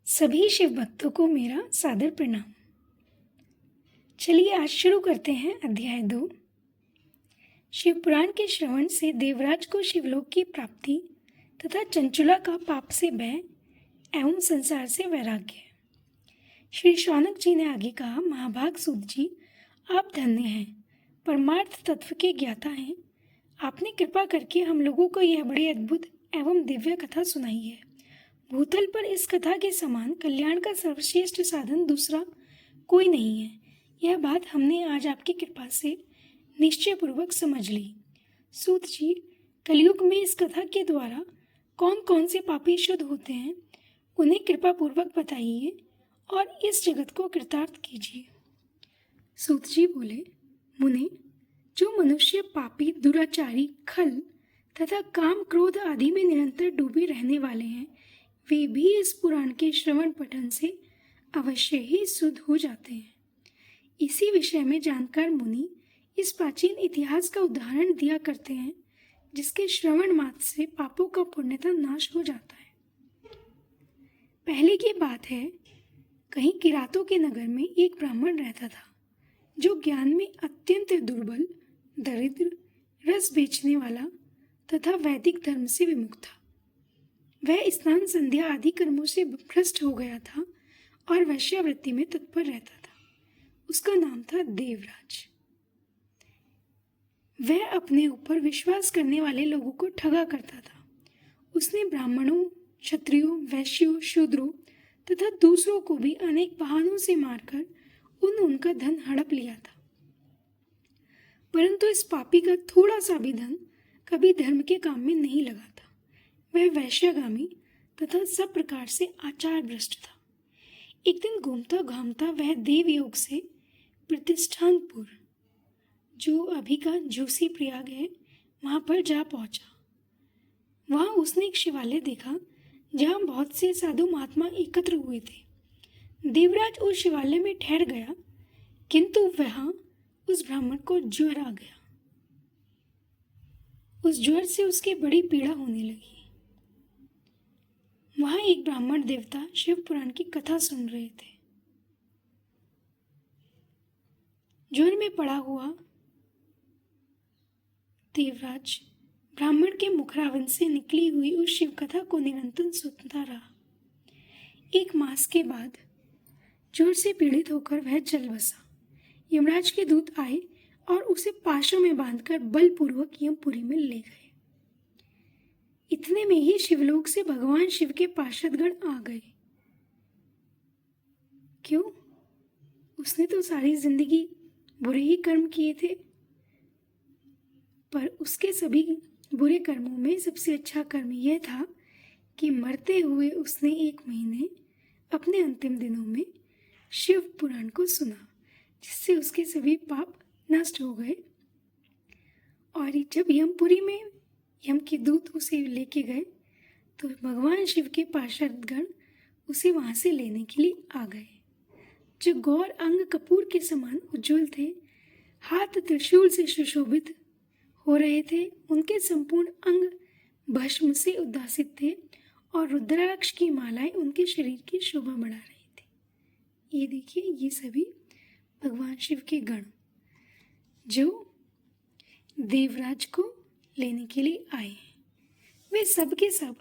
सभी शिव भक्तों को मेरा सादर प्रणाम। चलिए आज शुरू करते हैं अध्याय 2। शिव पुराण के श्रवण से देवराज को शिवलोक की प्राप्ति तथा चंचुला का पाप से भय एवं संसार से वैराग्य। श्री शौनक जी ने आगे कहा, महाभाग सूत जी, आप धन्य हैं, परमार्थ तत्व के ज्ञाता हैं। आपने कृपा करके हम लोगों को यह बड़ी अद्भुत एवं दिव्य कथा सुनाई है। भूतल पर इस कथा के समान कल्याण का सर्वश्रेष्ठ साधन दूसरा कोई नहीं है। यह बात हमने आज आपकी कृपा से निश्चय पूर्वक समझ ली। सूत जी, कलयुग में इस कथा के द्वारा कौन कौन से पापी शुद्ध होते हैं, उन्हें कृपा पूर्वक बताइए और इस जगत को कृतार्थ कीजिए। सूत जी बोले, मुने, जो मनुष्य पापी, दुराचारी, खल तथा काम क्रोध आदि में निरंतर डूबे रहने वाले हैं, वे भी इस पुराण के श्रवण पठन से अवश्य ही शुद्ध हो जाते हैं। इसी विषय में जानकार मुनि इस प्राचीन इतिहास का उदाहरण दिया करते हैं, जिसके श्रवण मात्र से पापों का पूर्णतः नाश हो जाता है। पहले की बात है, कहीं किरातों के नगर में एक ब्राह्मण रहता था, जो ज्ञान में अत्यंत दुर्बल, दरिद्र, रस बेचने वाला तथा वैदिक धर्म से विमुख था। वह स्नान संध्या आदि कर्मों से भ्रष्ट हो गया था और वैश्यावृत्ति में तत्पर रहता था। उसका नाम था देवराज। वह अपने ऊपर विश्वास करने वाले लोगों को ठगा करता था। उसने ब्राह्मणों, क्षत्रियों, वैश्यों, शूद्रों तथा दूसरों को भी अनेक बहानों से मारकर उनका धन हड़प लिया था। परंतु इस पापी का थोड़ा सा भी धन कभी धर्म के काम में नहीं लगा था। वह वैश्यगामी तथा सब प्रकार से आचार भ्रष्ट था। एक दिन घूमता घामता वह देवयोग से प्रतिष्ठानपुर, जो अभी का जोशी प्रयाग है, वहां पर जा पहुंचा। वहां उसने एक शिवालय देखा, जहां बहुत से साधु महात्मा एकत्र हुए थे। देवराज उस शिवालय में ठहर गया, किंतु वहां उस ब्राह्मण को ज्वर आ गया। उस ज्वर से उसकी बड़ी पीड़ा होने लगी। वहां एक ब्राह्मण देवता शिव पुराण की कथा सुन रहे थे। ज्वर में पड़ा हुआ देवराज ब्राह्मण के मुखरावन से निकली हुई उस शिव कथा को निरंतर सुनता रहा। एक मास के बाद ज्वर से पीड़ित होकर वह चल बसा। यमराज के दूत आए और उसे पाशों में बांधकर बलपूर्वक यमपुरी में ले गए। इतने में ही शिवलोक से भगवान शिव के पार्षदगण आ गए। क्यों? उसने तो सारी जिंदगी बुरे ही कर्म किए थे, पर उसके सभी बुरे कर्मों में सबसे अच्छा कर्म यह था कि मरते हुए उसने 1 महीने अपने अंतिम दिनों में शिव पुराण को सुना, जिससे उसके सभी पाप नष्ट हो गए। और जब यमपुरी में यम के दूत उसे लेके गए, तो भगवान शिव के पार्षदगण उसे वहां से लेने के लिए आ गए। जो गौर अंग कपूर के समान उज्जवल थे, हाथ त्रिशूल से सुशोभित हो रहे थे, उनके संपूर्ण अंग भस्म से उद्भासित थे और रुद्राक्ष की मालाएं उनके शरीर की शोभा बढ़ा रही थी। ये देखिए, ये सभी भगवान शिव के गण जो देवराज को लेने के लिए आए हैं। वे सब के सब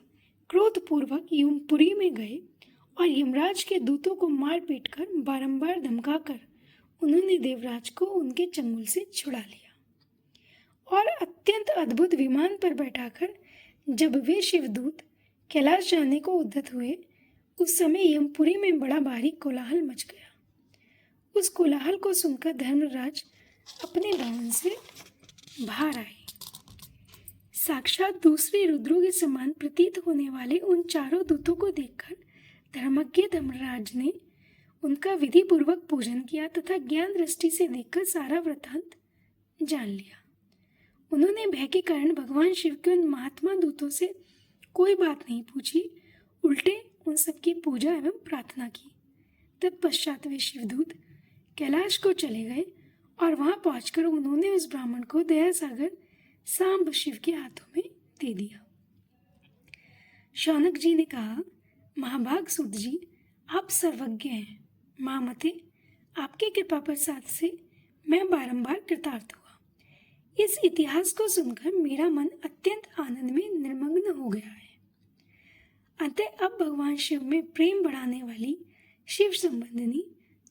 क्रोधपूर्वक यमपुरी में गए और यमराज के दूतों को मार पीट कर बारंबार धमकाकर उन्होंने देवराज को उनके चंगुल से छुड़ा लिया। और अत्यंत अद्भुत विमान पर बैठाकर जब वे शिवदूत कैलाश जाने को उद्यत हुए, उस समय यमपुरी में बड़ा भारी कोलाहल मच गया। उस कोलाहल को सुनकर धर्मराज अपने भवन से बाहर आए। साक्षात दूसरे रुद्रों के समान प्रतीत होने वाले उन चारों दूतों को देखकर धर्मज्ञ धर्मराज ने उनका विधि पूर्वक पूजन किया तथा ज्ञान दृष्टि से देखकर सारा वृत्तांत जान लिया। उन्होंने भय के कारण भगवान शिव के उन महात्मा दूतों से कोई बात नहीं पूछी, उल्टे उन सबकी पूजा एवं प्रार्थना की। तत्पश्चात वे शिवदूत कैलाश को चले गए और वहां पहुंचकर उन्होंने उस ब्राह्मण को दया सागर सांब शिव के हाथों में दे दिया। शौनक जी ने कहा, महाभाग सूत जी, आप सर्वज्ञ हैं। महामते, आपके कृपा प्रसाद से मैं बारंबार कृतार्थ हुआ। इस इतिहास को सुनकर मेरा मन अत्यंत आनंद में निर्मग्न हो गया है। अतः अब भगवान शिव में प्रेम बढ़ाने वाली शिव संबंधिनी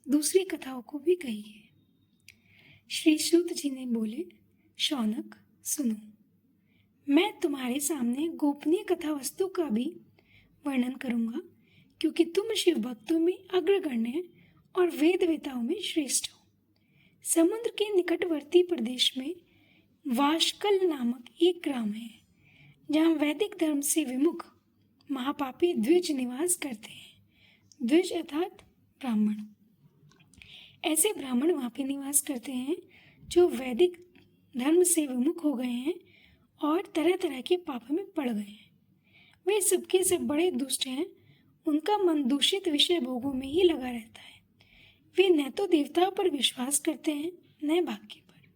दूसरी कथाओं को भी कहिए। श्री सूत जी ने बोले, शौनक सुनो, मैं तुम्हारे सामने गोपनीय कथा वस्तु का भी वर्णन करूंगा, क्योंकि तुम शिव भक्तों में अग्रगण्य और वेदवेताओं में श्रेष्ठ हो। समुद्र के निकटवर्ती प्रदेश में वाशकल नामक एक ग्राम है, जहाँ वैदिक धर्म से विमुख महापापी द्विज निवास करते हैं। द्विज अर्थात ब्राह्मण। ऐसे ब्राह्मण वहाँ पे निवास करते हैं जो वैदिक धर्म से विमुख हो गए हैं और तरह तरह के पाप में पड़ गए हैं। वे सबके सब बड़े दुष्ट हैं। उनका मन दूषित विषय भोगों में ही लगा रहता है। वे न तो देवताओं पर विश्वास करते हैं, न भाग्य पर।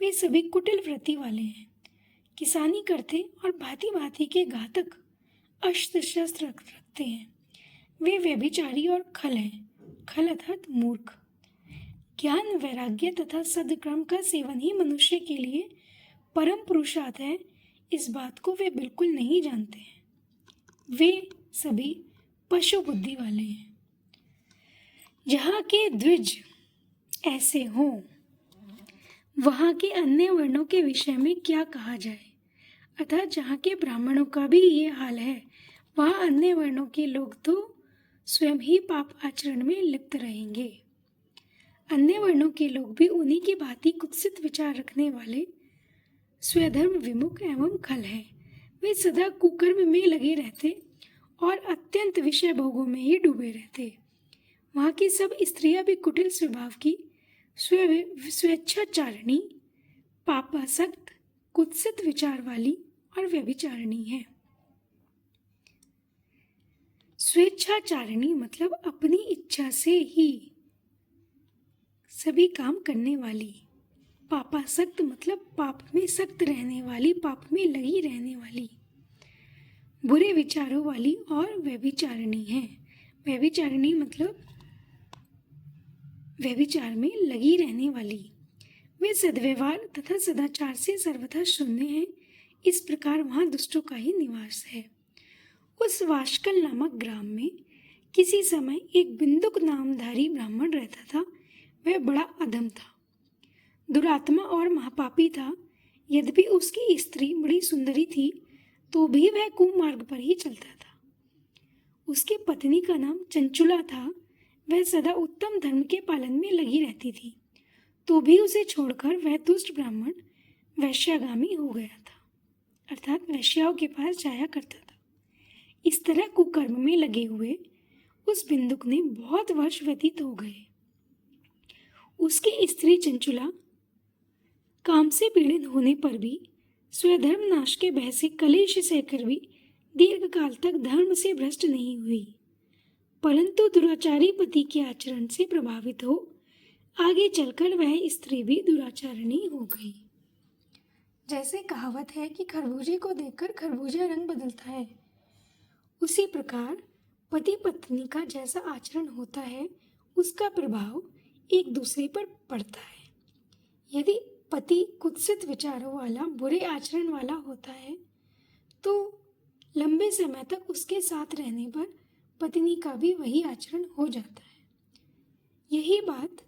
वे सभी कुटिल वृत्ति वाले हैं। किसानी करते और भांति भांति के घातक अस्त्र शस्त्र रखते हैं। वे व्यभिचारी और खल हैं। खल अर्थात मूर्ख। ज्ञान, वैराग्य तथा सद्कर्म का सेवन ही मनुष्य के लिए परम पुरुषार्थ है, इस बात को वे बिल्कुल नहीं जानते हैं। वे सभी पशु बुद्धि वाले हैं। जहाँ के द्विज ऐसे हों, वहाँ के अन्य वर्णों के विषय में क्या कहा जाए। अर्थात जहाँ के ब्राह्मणों का भी ये हाल है, वहाँ अन्य वर्णों के लोग तो स्वयं ही पाप आचरण में लिप्त रहेंगे। अन्य वर्णों के लोग भी उन्हीं की भांति कुत्सित विचार रखने वाले स्वधर्म विमुख एवं खल हैं। वे सदा कुकर्म में लगे रहते और अत्यंत विषय भोगों में ही डूबे रहते। वहाँ की सब स्त्रियां भी कुटिल स्वभाव की, स्वेच्छाचारिणी, पापासक्त, कुत्सित विचार वाली और व्यभिचारिणी हैं। स्वेच्छाचारिणी मतलब अपनी इच्छा से ही सभी काम करने वाली। पापासक्त मतलब पाप में सख्त रहने वाली, पाप में लगी रहने वाली। बुरे विचारों वाली और व्यभिचारिणी है। व्यभिचारिणी मतलब व्यभिचार में लगी रहने वाली। वे सद्व्यवहार तथा सदाचार से सर्वथा शून्य हैं। इस प्रकार वहाँ दुष्टों का ही निवास है। उस वाशकल नामक ग्राम में किसी समय एक बिंदुक नामधारी ब्राह्मण रहता था। वह बड़ा अधम था, दुरात्मा और महापापी था। यद्यपि उसकी स्त्री बड़ी सुंदरी थी, तो भी वह कुमार्ग पर ही चलता था। उसकी पत्नी का नाम चंचुला था। वह सदा उत्तम धर्म के पालन में लगी रहती थी, तो भी उसे छोड़कर वह दुष्ट ब्राह्मण वैश्यागामी हो गया था, अर्थात वैश्याओं के पास जाया करता था। इस तरह कुकर्म में लगे हुए उस बिंदुक ने बहुत वर्ष व्यतीत हो गए। उसकी स्त्री चंचुला काम से पीड़ित होने पर भी, स्वधर्म नाश के भय से कलेश सहकर भी दीर्घ काल तक धर्म से भ्रष्ट नहीं हुई, परंतु दुराचारी पति के आचरण से प्रभावित हो आगे चलकर वह स्त्री भी दुराचारिणी हो गई। जैसे कहावत है कि खरबूजे को देखकर खरबूजा रंग बदलता है, उसी प्रकार पति पत्नी का जैसा आचरण होता है, उसका प्रभाव एक दूसरे पर पड़ता है। यदि पति कुत्सित विचारों वाला, बुरे आचरण वाला होता है, तो लंबे समय तक उसके साथ रहने पर पत्नी का भी वही आचरण हो जाता है। यही बात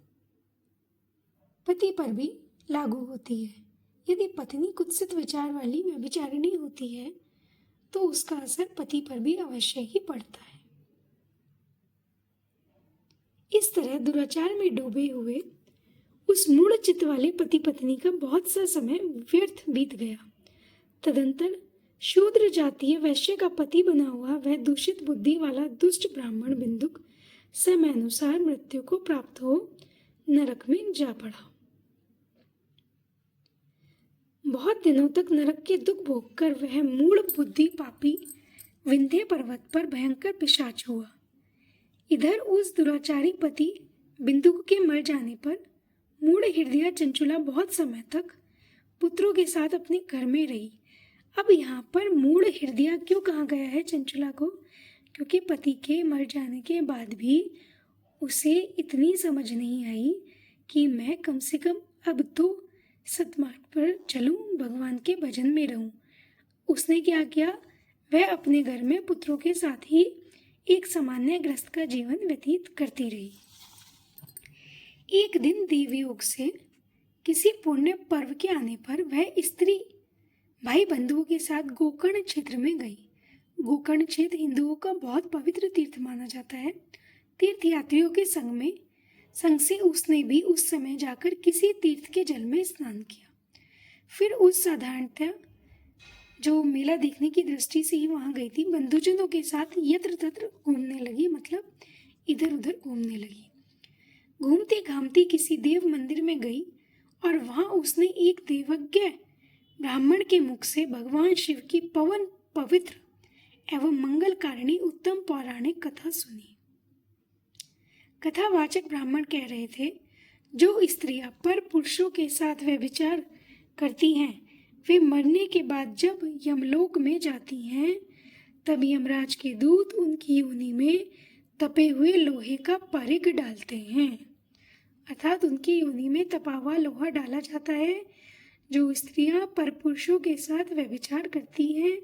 पति पर भी लागू होती है। यदि पत्नी कुत्सित विचार वाली व्यभिचारिणी होती है, तो उसका असर पति पर भी अवश्य ही पड़ता है। इस तरह दुराचार में डूबे हुए उस मूढ़ चित्त वाले पति पत्नी का बहुत सा समय व्यर्थ बीत गया। तदंतर शूद्र जातीय वैश्य का पति बना हुआ वह दूषित बुद्धि वाला दुष्ट ब्राह्मण बिंदुक समय अनुसार मृत्यु को प्राप्त हो नरक में जा पड़ा। बहुत दिनों तक नरक के दुख भोगकर वह मूढ़ बुद्धि पापी विंध्य पर्वत पर भयंकर पिशाच हुआ। इधर उस दुराचारी पति बिंदुक के मर जाने पर मूढ़ हृदया चंचुला बहुत समय तक पुत्रों के साथ अपने घर में रही। अब यहाँ पर मूढ़ हृदया क्यों कहा गया है चंचुला को? क्योंकि पति के मर जाने के बाद भी उसे इतनी समझ नहीं आई कि मैं कम से कम अब तो सतमार्ग पर चलूं, भगवान के भजन में रहूं। उसने क्या किया, वह अपने घर में पुत्रों के साथ ही एक सामान्य गृहस्थ का जीवन व्यतीत करती रही। एक दिन देवयोग से किसी पुण्य पर्व के आने पर वह स्त्री भाई बंधुओं के साथ गोकर्ण क्षेत्र में गई। गोकर्ण क्षेत्र हिंदुओं का बहुत पवित्र तीर्थ माना जाता है। तीर्थयात्रियों के संग से उसने भी उस समय जाकर किसी तीर्थ के जल में स्नान किया। फिर उस साधारणतः जो मेला देखने की दृष्टि से ही वहां गई थी, बंधुजनों के साथ यत्र तत्र घूमने लगी, मतलब इधर उधर घूमने लगी। घूमती घामती किसी देव मंदिर में गई और वहां उसने एक देवज्ञ ब्राह्मण के मुख से भगवान शिव की पवित्र एवं मंगलकारिणी उत्तम पौराणिक कथा सुनी। कथावाचक ब्राह्मण कह रहे थे, जो स्त्रियां पर पुरुषों के साथ व्यभिचार करती हैं, वे मरने के बाद जब यमलोक में जाती हैं, तब यमराज के दूत उनकी योनि में तपे हुए लोहे का परिघ डालते हैं। अर्थात उनकी योनि में तपा हुआ लोहा डाला जाता है। जो स्त्रियां पर पुरुषों के साथ व्यभिचार करती हैं,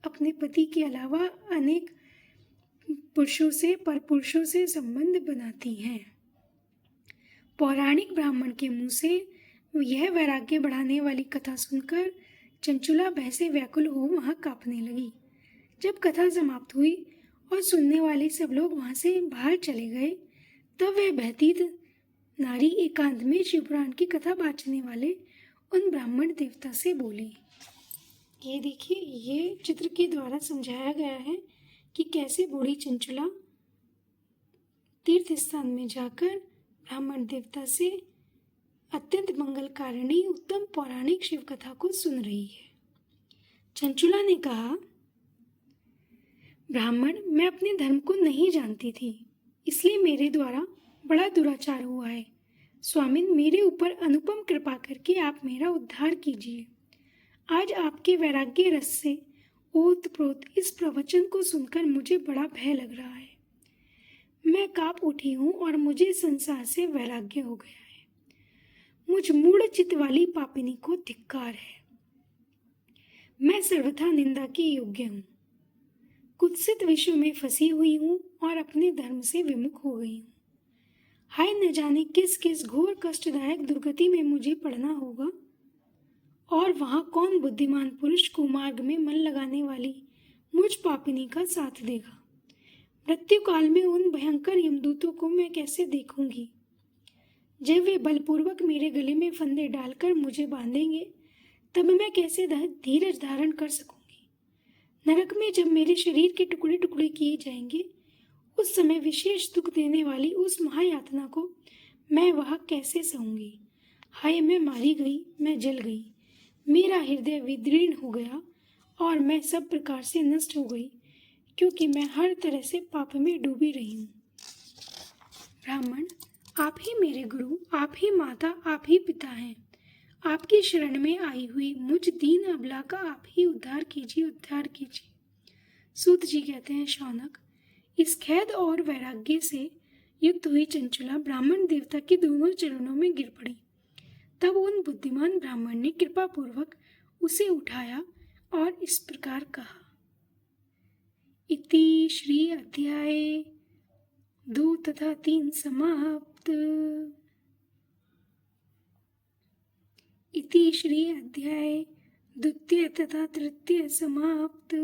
अपने पति के अलावा अनेक पर पुरुषों से संबंध बनाती हैं। पौराणिक ब्राह्मण के मुंह से यह वैराग्य बढ़ाने वाली कथा सुनकर चंचुला भय से व्याकुल हो वहां कांपने लगी। जब कथा समाप्त हुई और सुनने वाले सब लोग वहां से बाहर चले गए, तब वह भयभीत नारी एकांत में शिवपुराण की कथा बाँचने वाले उन ब्राह्मण देवता से बोली। ये देखिए, ये चित्र के द्वारा समझाया गया है कि कैसे बूढ़ी चंचुला तीर्थ स्थान में जाकर ब्राह्मण देवता से अत्यंत मंगलकारिणी उत्तम पौराणिक शिव कथा को सुन रही है। चंचुला ने कहा, ब्राह्मण, मैं अपने धर्म को नहीं जानती थी, इसलिए मेरे द्वारा बड़ा दुराचार हुआ है। स्वामिन, मेरे ऊपर अनुपम कृपा करके आप मेरा उद्धार कीजिए। आज आपके वैराग्य रस से ओतप्रोत इस प्रवचन को सुनकर मुझे बड़ा भय लग रहा है। मैं कांप उठी हूँ और मुझे संसार से वैराग्य हो गया है। मुझ मूढ़ चित्त वाली पापिनी को धिक्कार है। मैं सर्वथा निंदा के योग्य हूँ। कुत्सित विषयों में फंसी हुई हूँ और अपने धर्म से विमुख हो गई हूँ। हाय, न जाने किस किस घोर कष्टदायक दुर्गति में मुझे पड़ना होगा, और वहाँ कौन बुद्धिमान पुरुष कुमार्ग में मन लगाने वाली मुझ पापिनी का साथ देगा। मृत्यु काल में उन भयंकर यमदूतों को मैं कैसे देखूंगी। जब वे बलपूर्वक मेरे गले में फंदे डालकर मुझे बांधेंगे, तब मैं कैसे धीरज धारण कर सकूंगी। नरक में जब मेरे शरीर के टुकड़े टुकड़े किए जाएंगे, उस समय विशेष दुख देने वाली उस महायातना को मैं वहाँ कैसे सहूंगी। हाय, मैं मारी गई, मैं जल गई, मेरा हृदय विदीर्ण हो गया और मैं सब प्रकार से नष्ट हो गई, क्योंकि मैं हर तरह से पाप में डूबी रही हूँ। ब्राह्मण, आप ही मेरे गुरु, आप ही माता, आप ही पिता हैं। आपकी शरण में आई हुई मुझ दीन अबला का आप ही उद्धार कीजिए, उद्धार कीजिए। सूत जी कहते हैं, शौनक, इस खेद और वैराग्य से युक्त हुई चंचुला ब्राह्मण देवता के दोनों चरणों में गिर पड़ी। तब उन बुद्धिमान ब्राह्मण ने कृपा पूर्वक उसे उठाया और इस प्रकार कहा। इति श्री अध्याय 2 तथा 3 समाप्त। इति श्री अध्याय 2 तथा 3 समाप्त।